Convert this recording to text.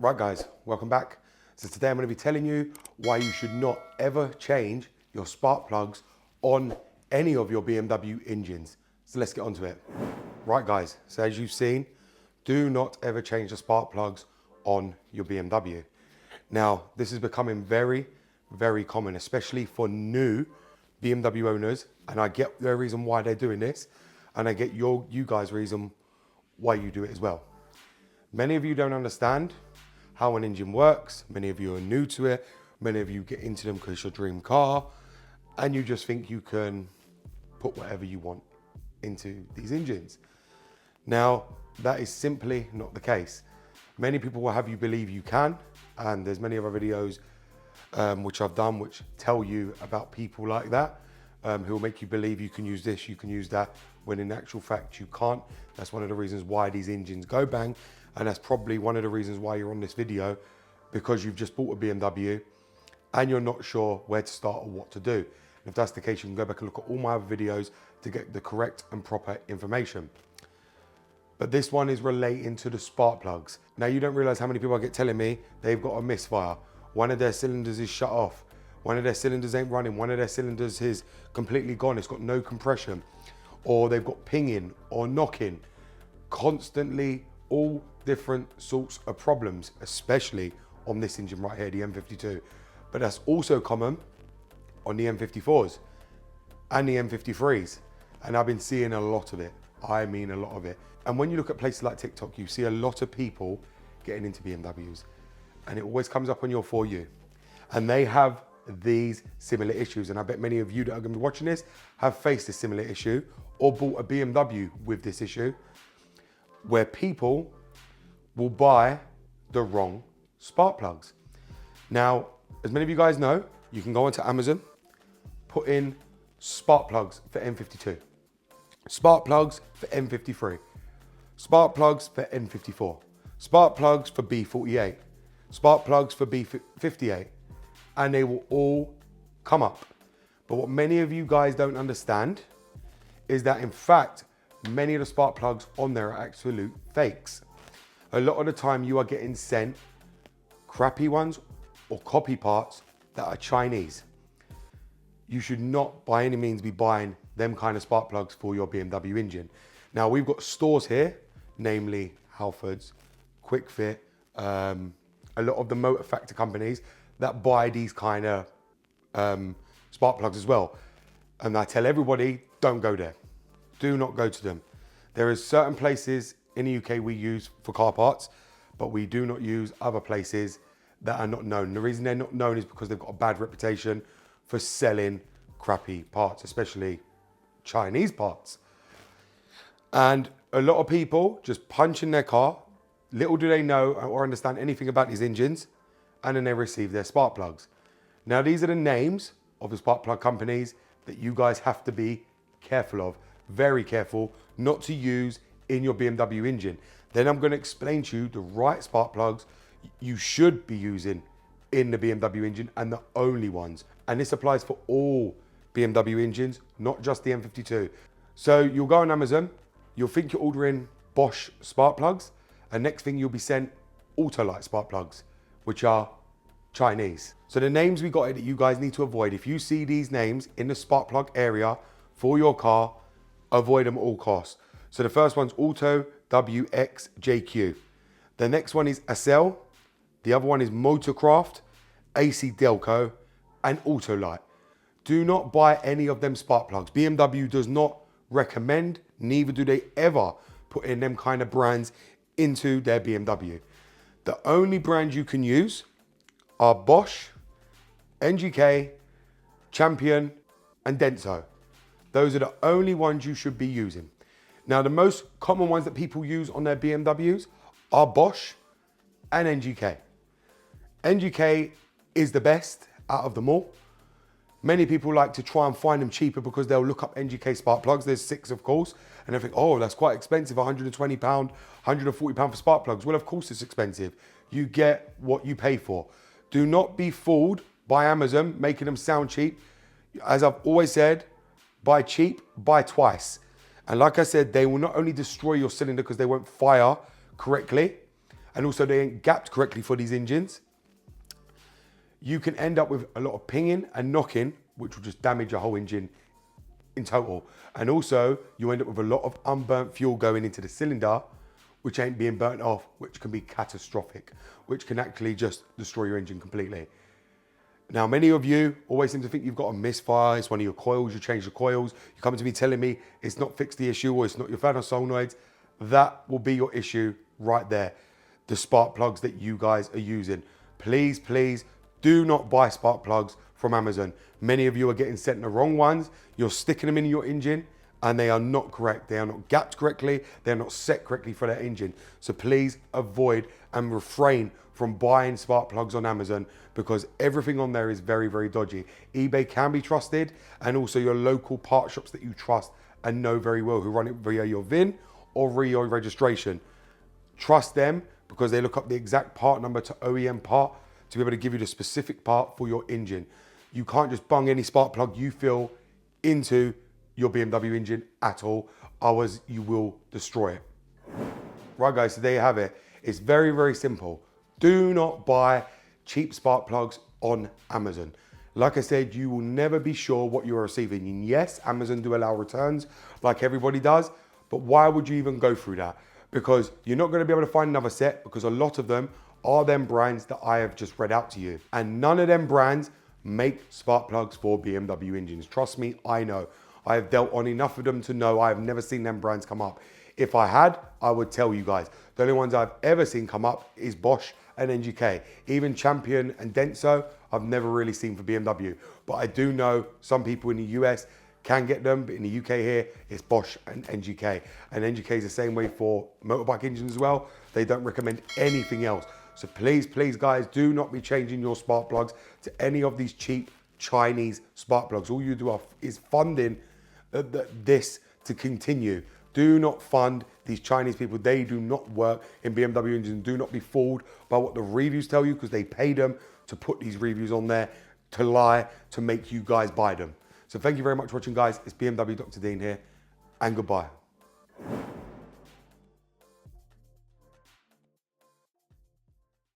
Right guys, welcome back. So today I'm going to be telling you why you should not ever change your spark plugs on any of your BMW engines. So let's get on to it. Right guys, so as you've seen, do not ever change the spark plugs on your BMW. Now, this is becoming very, very common, especially for new BMW owners. And I get the reason why they're doing this. And I get you guys' reason why you do it as well. Many of you don't understand how an engine works. Many of you are new to it. Many of you get into them because it's your dream car and you just think you can put whatever you want into these engines. Now, that is simply not the case. Many people will have you believe you can, and there's many other videos which I've done which tell you about people like that who will make you believe you can use this, you can use that, when in actual fact you can't. That's one of the reasons why these engines go bang. And that's probably one of the reasons why you're on this video, because you've just bought a BMW and you're not sure where to start or what to do. And if that's the case, you can go back and look at all my other videos to get the correct and proper information. But this one is relating to the spark plugs. Now, you don't realize how many people I get telling me they've got a misfire. One of their cylinders is shut off. One of their cylinders ain't running. One of their cylinders is completely gone. It's got no compression. Or they've got pinging or knocking. Constantly all different sorts of problems, especially on this engine right here, the M52. But that's also common on the M54s and the M53s. And I've been seeing a lot of it. I mean a lot of it. And when you look at places like TikTok, you see a lot of people getting into BMWs. And it always comes up on your For You. And they have these similar issues. And I bet many of you that are going to be watching this have faced a similar issue or bought a BMW with this issue, where people will buy the wrong spark plugs. Now, as many of you guys know, you can go onto Amazon, put in spark plugs for M52, spark plugs for M53, spark plugs for M54, spark plugs for B48, spark plugs for B58, and they will all come up. But what many of you guys don't understand is that in fact, many of the spark plugs on there are absolute fakes. A lot of the time you are getting sent crappy ones or copy parts that are Chinese. You should not by any means be buying them kind of spark plugs for your BMW engine. Now, we've got stores here, namely Halfords, Quick Fit, a lot of the motor factor companies that buy these kind of spark plugs as well. And I tell everybody, don't go there. Do not go to them. There is certain places in the UK we use for car parts, but we do not use other places that are not known. And the reason they're not known is because they've got a bad reputation for selling crappy parts, especially Chinese parts. And a lot of people just punch in their car, little do they know or understand anything about these engines, and then they receive their spark plugs. Now, these are the names of the spark plug companies that you guys have to be careful of, very careful not to use in your BMW engine. Then I'm going to explain to you the right spark plugs you should be using in the BMW engine, and the only ones. And this applies for all BMW engines, not just the M52. So you'll go on Amazon, you'll think you're ordering Bosch spark plugs, and next thing you'll be sent Autolite spark plugs, which are Chinese. So the names we got that you guys need to avoid, if you see these names in the spark plug area for your car, avoid them at all costs. So the first one's Auto WXJQ. The next one is Acel. The other one is Motorcraft, AC Delco, and Autolite. Do not buy any of them spark plugs. BMW does not recommend, neither do they ever put in them kind of brands into their BMW. The only brands you can use are Bosch, NGK, Champion, and Denso. Those are the only ones you should be using. Now, the most common ones that people use on their BMWs are Bosch and NGK. NGK is the best out of them all. Many people like to try and find them cheaper because they'll look up NGK spark plugs. There's 6, of course, and they think, oh, that's quite expensive, £120, £140 for spark plugs. Well, of course it's expensive. You get what you pay for. Do not be fooled by Amazon making them sound cheap. As I've always said, buy cheap, buy twice. And like I said, they will not only destroy your cylinder because they won't fire correctly, and also they ain't gapped correctly for these engines, you can end up with a lot of pinging and knocking, which will just damage your whole engine in total. And also you end up with a lot of unburnt fuel going into the cylinder, which ain't being burnt off, which can be catastrophic, which can actually just destroy your engine completely. Now, many of you always seem to think you've got a misfire, it's one of your coils, you change the coils, you come to me telling me it's not fixed the issue or it's not your fan or solenoids. That will be your issue right there. The spark plugs that you guys are using. Please, please do not buy spark plugs from Amazon. Many of you are getting sent the wrong ones. You're sticking them in your engine and they are not correct. They are not gapped correctly. They're not set correctly for that engine. So please avoid and refrain from buying spark plugs on Amazon because everything on there is very, very dodgy. eBay can be trusted, and also your local part shops that you trust and know very well, who run it via your VIN or via your registration. Trust them because they look up the exact part number to OEM part to be able to give you the specific part for your engine. You can't just bung any spark plug you feel into your BMW engine at all, otherwise you will destroy it. Right guys, so there you have it. It's very, very simple. Do not buy cheap spark plugs on Amazon. Like I said, you will never be sure what you are receiving. And yes, Amazon do allow returns like everybody does, but why would you even go through that? Because you're not gonna be able to find another set because a lot of them are them brands that I have just read out to you. And none of them brands make spark plugs for BMW engines. Trust me, I know. I have dealt on enough of them to know I have never seen them brands come up. If I had, I would tell you guys. The only ones I've ever seen come up is Bosch and NGK. Even Champion and Denso, I've never really seen for BMW. But I do know some people in the US can get them, but in the UK here, it's Bosch and NGK. And NGK is the same way for motorbike engines as well. They don't recommend anything else. So please, please guys, do not be changing your spark plugs to any of these cheap Chinese spark plugs. All you do is funding this to continue. Do not fund these Chinese people. They do not work in BMW engines. Do not be fooled by what the reviews tell you because they pay them to put these reviews on there, to lie, to make you guys buy them. So thank you very much for watching, guys. It's BMW Dr. Dean here, and goodbye.